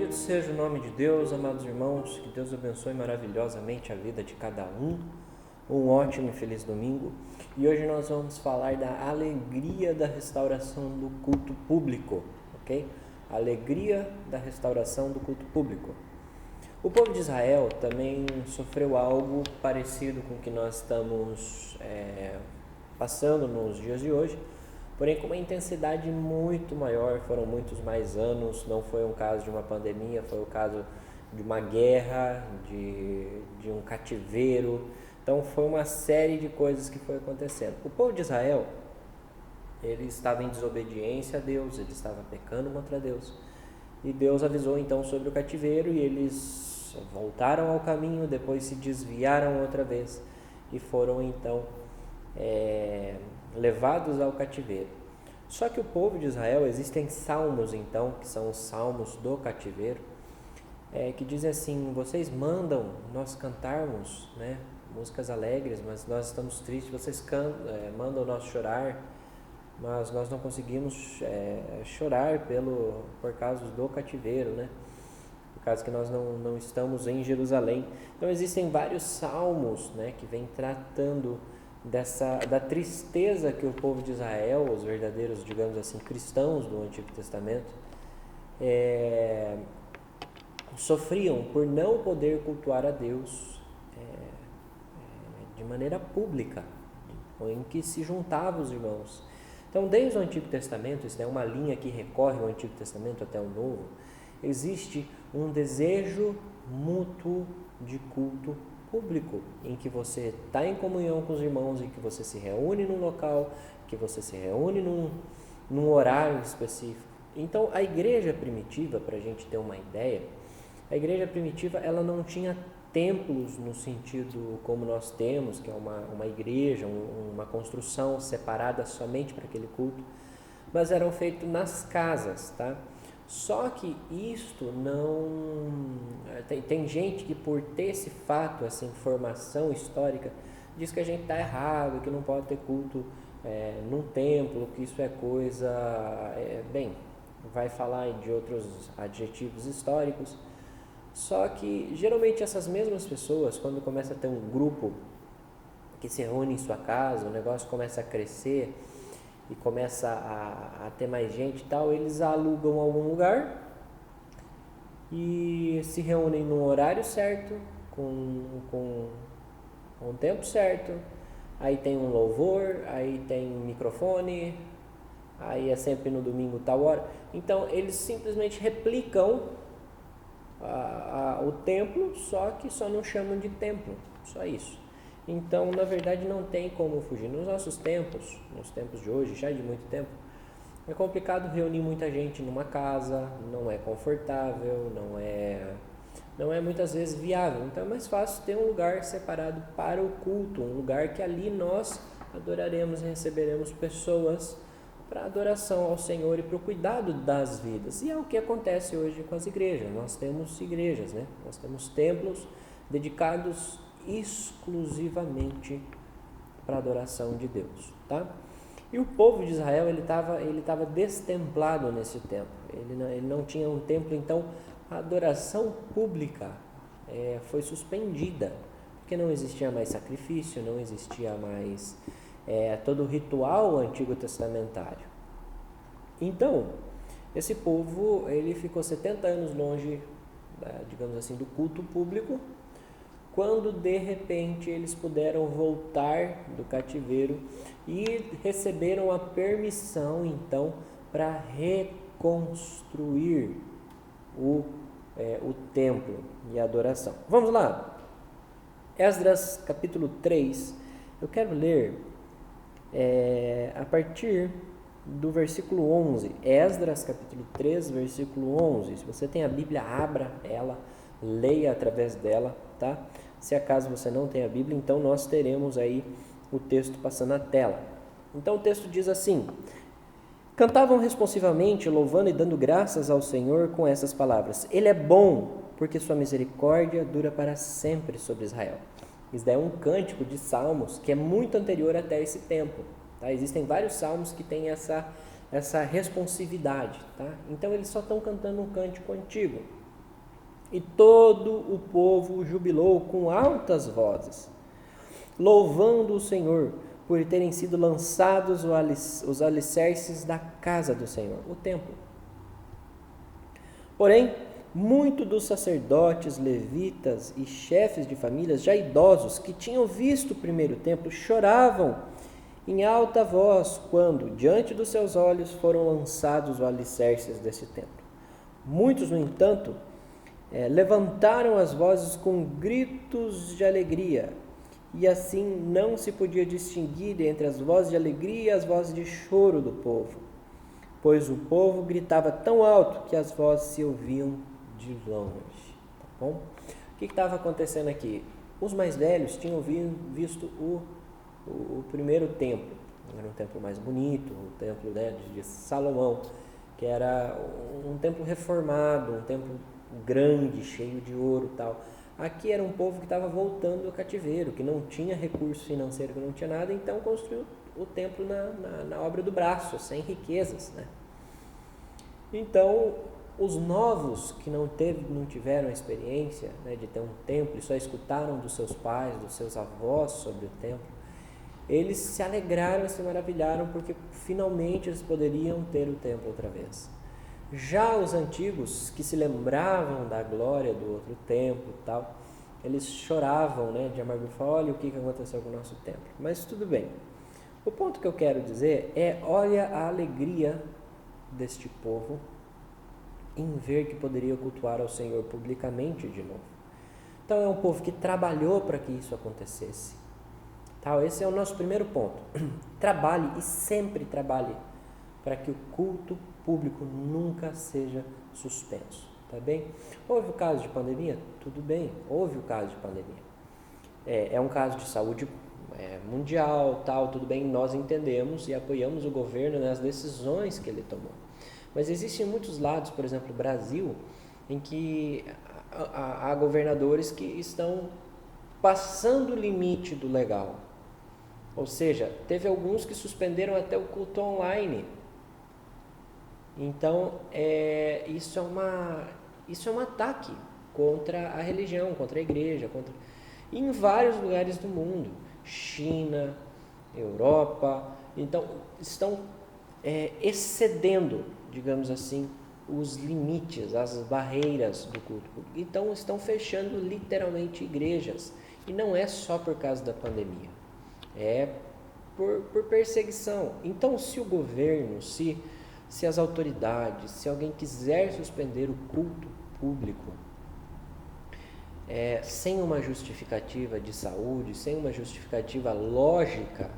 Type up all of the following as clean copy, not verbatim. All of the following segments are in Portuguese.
Bendito seja o nome de Deus, amados irmãos, que Deus abençoe maravilhosamente a vida de cada um. Um ótimo e feliz domingo. E hoje nós vamos falar da alegria da restauração do culto público, ok? Alegria da restauração do culto público. O povo de Israel também sofreu algo parecido com o que nós estamos passando nos dias de hoje, porém com uma intensidade muito maior, foram muitos mais anos, não foi um caso de uma pandemia, foi o caso de uma guerra, de um cativeiro. Então foi uma série de coisas que foi acontecendo. O povo de Israel, ele estava em desobediência a Deus, ele estava pecando contra Deus. E Deus avisou então sobre o cativeiro e eles voltaram ao caminho, depois se desviaram outra vez e foram então levados ao cativeiro. Só que o povo de Israel, existem salmos então, que são os salmos do cativeiro, que dizem assim: vocês mandam nós cantarmos, né, músicas alegres, mas nós estamos tristes, vocês mandam nós chorar, mas nós não conseguimos chorar por causa do cativeiro, né? Por causa que nós não estamos em Jerusalém. Então existem vários salmos, né, que vêm tratando da tristeza que o povo de Israel, os verdadeiros, digamos assim, cristãos do Antigo Testamento, sofriam por não poder cultuar a Deus de maneira pública, em que se juntavam os irmãos. Então, desde o Antigo Testamento, isso é uma linha que recorre ao Antigo Testamento até o Novo, existe um desejo mútuo de culto público, em que você está em comunhão com os irmãos, em que você se reúne num local, que você se reúne num horário específico. Então, a igreja primitiva, para a gente ter uma ideia, a igreja primitiva ela não tinha templos no sentido como nós temos, que é uma igreja, uma construção separada somente para aquele culto, mas eram feitos nas casas, tá? Só que isto não... Tem gente que por ter esse fato, essa informação histórica, diz que a gente está errado, que não pode ter culto num templo, que isso é coisa... vai falar de outros adjetivos históricos. Só que geralmente essas mesmas pessoas, quando começa a ter um grupo que se reúne em sua casa, o negócio começa a crescer e começa a ter mais gente e tal, eles alugam algum lugar e se reúnem no horário certo, com um tempo certo, aí tem um louvor, aí tem um microfone, aí é sempre no domingo tal hora. Então eles simplesmente replicam o templo, só que só não chamam de templo, só isso. Então, na verdade, não tem como fugir. Nos nossos tempos, nos tempos de hoje, já de muito tempo, é complicado reunir muita gente numa casa, não é confortável, não é muitas vezes viável. Então é mais fácil ter um lugar separado para o culto, um lugar que ali nós adoraremos e receberemos pessoas para adoração ao Senhor e para o cuidado das vidas. E é o que acontece hoje com as igrejas. Nós temos igrejas, né? Nós temos templos dedicados exclusivamente para a adoração de Deus, tá? E o povo de Israel, ele estava destemplado nesse tempo. Ele não tinha um templo, então a adoração pública foi suspendida, porque não existia mais sacrifício, não existia mais todo o ritual antigo testamentário. Então, esse povo ele ficou 70 anos longe, digamos assim, do culto público, quando de repente eles puderam voltar do cativeiro e receberam a permissão então para reconstruir o templo e a adoração. Vamos lá, Esdras capítulo 3, eu quero ler a partir do versículo 11, Esdras capítulo 3, versículo 11, se você tem a Bíblia, abra ela, leia através dela, tá? Se acaso você não tem a Bíblia, então nós teremos aí o texto passando na tela. Então o texto diz assim: cantavam responsivamente, louvando e dando graças ao Senhor com essas palavras: Ele é bom, porque sua misericórdia dura para sempre sobre Israel. Isso daí é um cântico de salmos que é muito anterior até esse tempo, tá? Existem vários salmos que têm essa responsividade, tá? Então eles só estão cantando um cântico antigo. E todo o povo jubilou com altas vozes, louvando o Senhor por terem sido lançados os alicerces da casa do Senhor, o templo. Porém, muitos dos sacerdotes, levitas e chefes de famílias já idosos que tinham visto o primeiro templo choravam em alta voz quando, diante dos seus olhos, foram lançados os alicerces desse templo. Muitos, no entanto, levantaram as vozes com gritos de alegria, e assim não se podia distinguir entre as vozes de alegria e as vozes de choro do povo, pois o povo gritava tão alto que as vozes se ouviam de longe. Tá bom? O que estava acontecendo aqui? Os mais velhos tinham visto o primeiro templo. Era um templo mais bonito, o templo de Salomão, que era um templo reformado, um templo grande, cheio de ouro e tal. Aqui era um povo que estava voltando do cativeiro, que não tinha recurso financeiro, que não tinha nada, então construiu o templo na obra do braço, sem riquezas, né? Então, os novos que não tiveram a experiência, né, de ter um templo e só escutaram dos seus pais, dos seus avós sobre o templo, eles se alegraram e se maravilharam porque finalmente eles poderiam ter o templo outra vez. Já os antigos, que se lembravam da glória do outro templo e tal, eles choravam, né, de amargura, olha o que aconteceu com o nosso templo. Mas tudo bem. O ponto que eu quero dizer é, olha a alegria deste povo em ver que poderia cultuar ao Senhor publicamente de novo. Então é um povo que trabalhou para que isso acontecesse. Esse é o nosso primeiro ponto. Trabalhe e sempre trabalhe para que o culto público nunca seja suspenso, tá bem? Houve o caso de pandemia? Tudo bem, houve o caso de pandemia. É um caso de saúde mundial, tal, tudo bem, nós entendemos e apoiamos o governo nas decisões que ele tomou. Mas existem muitos lados, por exemplo, o Brasil, em que há governadores que estão passando o limite do legal. Ou seja, teve alguns que suspenderam até o culto online. Então, isso é um ataque contra a religião, contra a igreja, em vários lugares do mundo. China, Europa, então estão excedendo, digamos assim, os limites, as barreiras do culto público. Então estão fechando literalmente igrejas. E não é só por causa da pandemia, é por perseguição. Então, se o governo, se as autoridades, se alguém quiser suspender o culto público sem uma justificativa de saúde, sem uma justificativa lógica,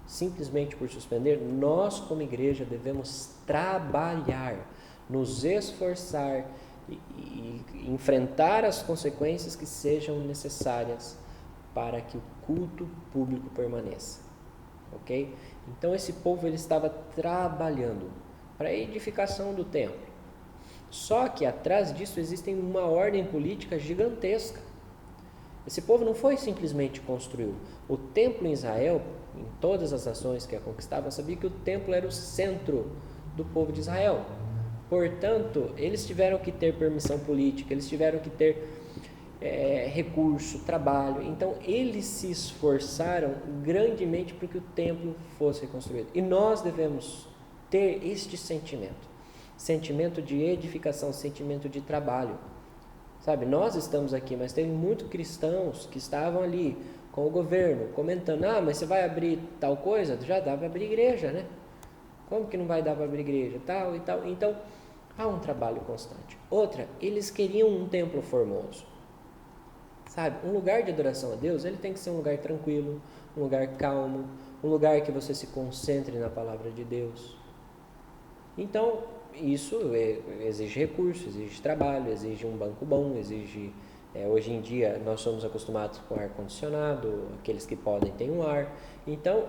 simplesmente por suspender, nós como igreja devemos trabalhar, nos esforçar e enfrentar as consequências que sejam necessárias para que o culto público permaneça. Ok? Então esse povo ele estava trabalhando para a edificação do templo. Só que atrás disso existe uma ordem política gigantesca. Esse povo não foi simplesmente construiu. O templo em Israel, em todas as nações que a conquistavam, sabia que o templo era o centro do povo de Israel. Portanto, eles tiveram que ter permissão política, eles tiveram que ter recurso, trabalho. Então, eles se esforçaram grandemente para que o templo fosse reconstruído. E nós devemos ter este sentimento de edificação, sentimento de trabalho. Sabe, nós estamos aqui, mas tem muitos cristãos que estavam ali com o governo, comentando, mas você vai abrir tal coisa? Já dá para abrir igreja, né? Como que não vai dar para abrir igreja? Tal e tal. Então, há um trabalho constante. Outra, eles queriam um templo formoso. Sabe, um lugar de adoração a Deus, ele tem que ser um lugar tranquilo, um lugar calmo, um lugar que você se concentre na palavra de Deus. Então, isso exige recursos, exige trabalho, exige um banco bom, exige... hoje em dia, nós somos acostumados com ar-condicionado, aqueles que podem ter um ar. Então,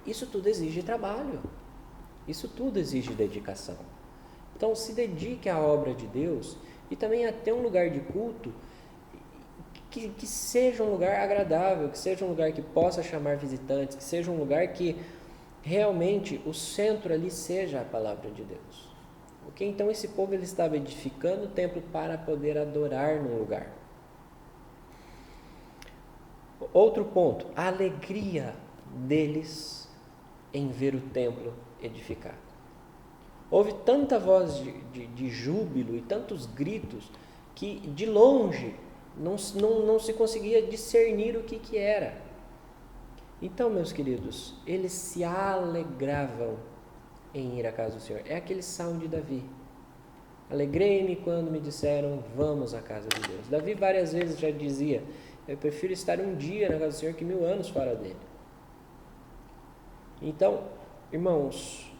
isso tudo exige trabalho. Isso tudo exige dedicação. Então, se dedique à obra de Deus e também a ter um lugar de culto que seja um lugar agradável, que seja um lugar que possa chamar visitantes, que seja um lugar que realmente o centro ali seja a palavra de Deus. Ok? Então esse povo ele estava edificando o templo para poder adorar no lugar. Outro ponto, a alegria deles em ver o templo edificado. Houve tanta voz de júbilo e tantos gritos que de longe não se conseguia discernir o que era. Então, meus queridos, eles se alegravam em ir à casa do Senhor. É aquele salmo de Davi. Alegrei-me quando me disseram, vamos à casa de Deus. Davi várias vezes já dizia, eu prefiro estar um dia na casa do Senhor que 1000 anos fora dele. Então, irmãos,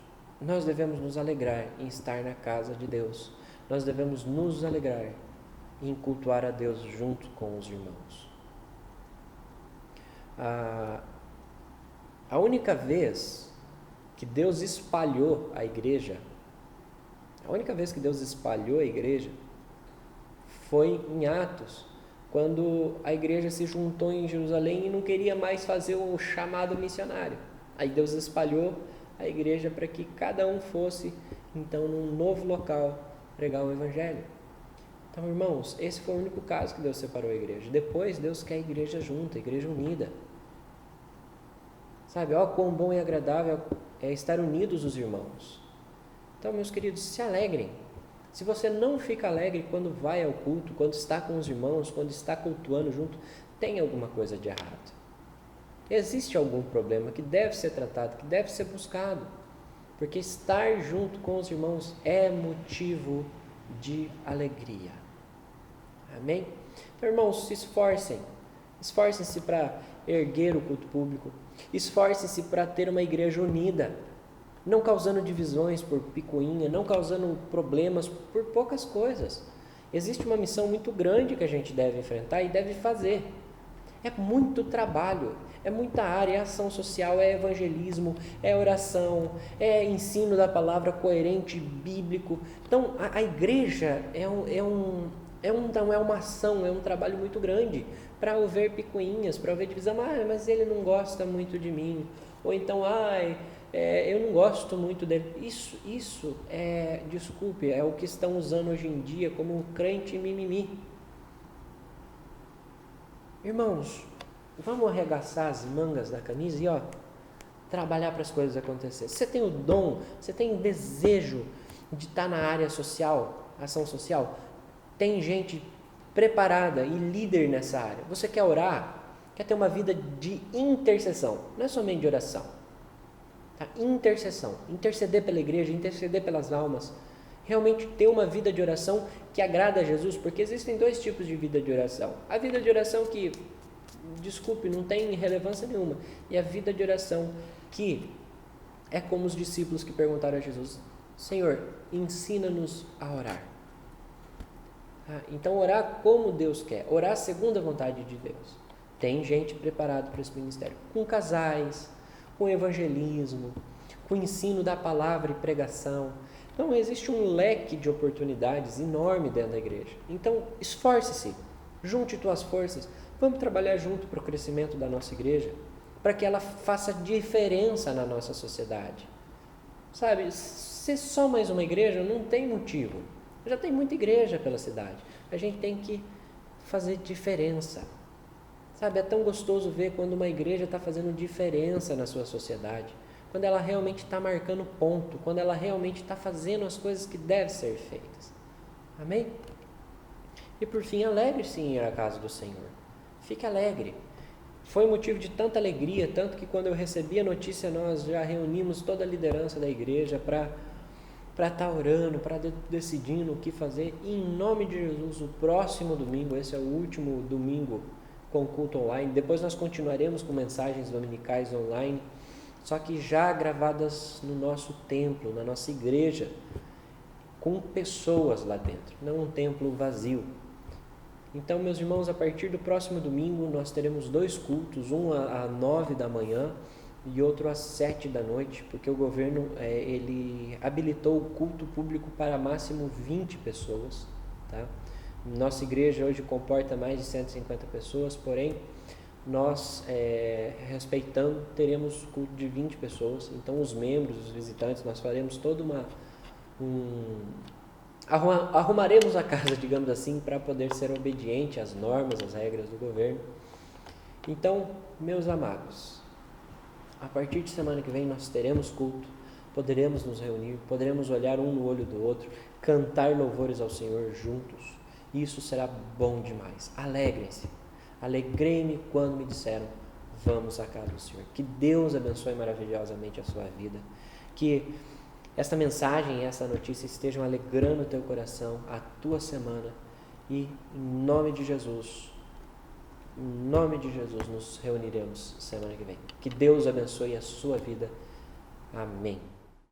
nós devemos nos alegrar em estar na casa de Deus. Nós devemos nos alegrar em cultuar a Deus junto com os irmãos. A única vez que Deus espalhou a igreja, foi em Atos, quando a igreja se juntou em Jerusalém e não queria mais fazer o chamado missionário. Aí Deus espalhou a igreja para que cada um fosse, então, num novo local, pregar o evangelho. Então, irmãos, esse foi o único caso que Deus separou a igreja. Depois, Deus quer a igreja junta, a igreja unida. Sabe, ó, quão bom e agradável é estar unidos os irmãos. Então, meus queridos, se alegrem. Se você não fica alegre quando vai ao culto, quando está com os irmãos, quando está cultuando junto, tem alguma coisa de errado. Existe algum problema que deve ser tratado, que deve ser buscado. Porque estar junto com os irmãos é motivo de alegria. Amém? Então, irmãos, se esforcem. Esforcem-se para erguer o culto público. Esforcem-se para ter uma igreja unida. Não causando divisões por picuinha, não causando problemas por poucas coisas. Existe uma missão muito grande que a gente deve enfrentar e deve fazer. É muito trabalho, é muita área, é ação social, é evangelismo, é oração, é ensino da palavra coerente, bíblico. Então, a igreja não é uma ação, é um trabalho muito grande para haver picuinhas, para haver divisão. Mas ele não gosta muito de mim. Ou então, eu não gosto muito dele. Isso desculpe, é o que estão usando hoje em dia como um crente mimimi. Irmãos, vamos arregaçar as mangas da camisa e trabalhar para as coisas acontecerem. Você tem o dom, você tem o desejo de estar na área social, ação social? Tem gente preparada e líder nessa área. Você quer orar? Quer ter uma vida de intercessão? Não é somente de oração. Tá? Intercessão. Interceder pela igreja, interceder pelas almas. Realmente ter uma vida de oração que agrada a Jesus, porque existem 2 tipos de vida de oração. A vida de oração que, desculpe, não tem relevância nenhuma. E a vida de oração que é como os discípulos que perguntaram a Jesus, Senhor, ensina-nos a orar. Então, orar como Deus quer, orar segundo a vontade de Deus. Tem gente preparada para esse ministério, com casais, com evangelismo, com ensino da palavra e pregação. Então, existe um leque de oportunidades enorme dentro da igreja. Então, esforce-se, junte tuas forças, vamos trabalhar junto para o crescimento da nossa igreja, para que ela faça diferença na nossa sociedade. Sabe, ser só mais uma igreja não tem motivo. Já tem muita igreja pela cidade. A gente tem que fazer diferença. Sabe, é tão gostoso ver quando uma igreja está fazendo diferença na sua sociedade. Quando ela realmente está marcando ponto, quando ela realmente está fazendo as coisas que devem ser feitas. Amém? E por fim, alegre-se em ir à casa do Senhor. Fique alegre. Foi motivo de tanta alegria, tanto que quando eu recebi a notícia, nós já reunimos toda a liderança da igreja para estar orando, para decidindo o que fazer. E em nome de Jesus, o próximo domingo, esse é o último domingo com culto online. Depois nós continuaremos com mensagens dominicais online, só que já gravadas no nosso templo, na nossa igreja, com pessoas lá dentro, não um templo vazio. Então, meus irmãos, a partir do próximo domingo nós teremos 2 cultos, um às 9 da manhã e outro às 7 da noite, porque o governo ele habilitou o culto público para máximo 20 pessoas. Tá? Nossa igreja hoje comporta mais de 150 pessoas, porém nós, teremos culto de 20 pessoas. Então os membros, os visitantes, nós faremos toda arrumaremos a casa, digamos assim, para poder ser obediente às normas, às regras do governo. Então, meus amados, a partir de semana que vem nós teremos culto, poderemos nos reunir, poderemos olhar um no olho do outro, cantar louvores ao Senhor juntos. Isso será bom demais. Alegrem-se. Alegrei-me quando me disseram, vamos à casa do Senhor. Que Deus abençoe maravilhosamente a sua vida. Que esta mensagem, essa notícia estejam alegrando o teu coração, a tua semana. E em nome de Jesus, nos reuniremos semana que vem. Que Deus abençoe a sua vida. Amém.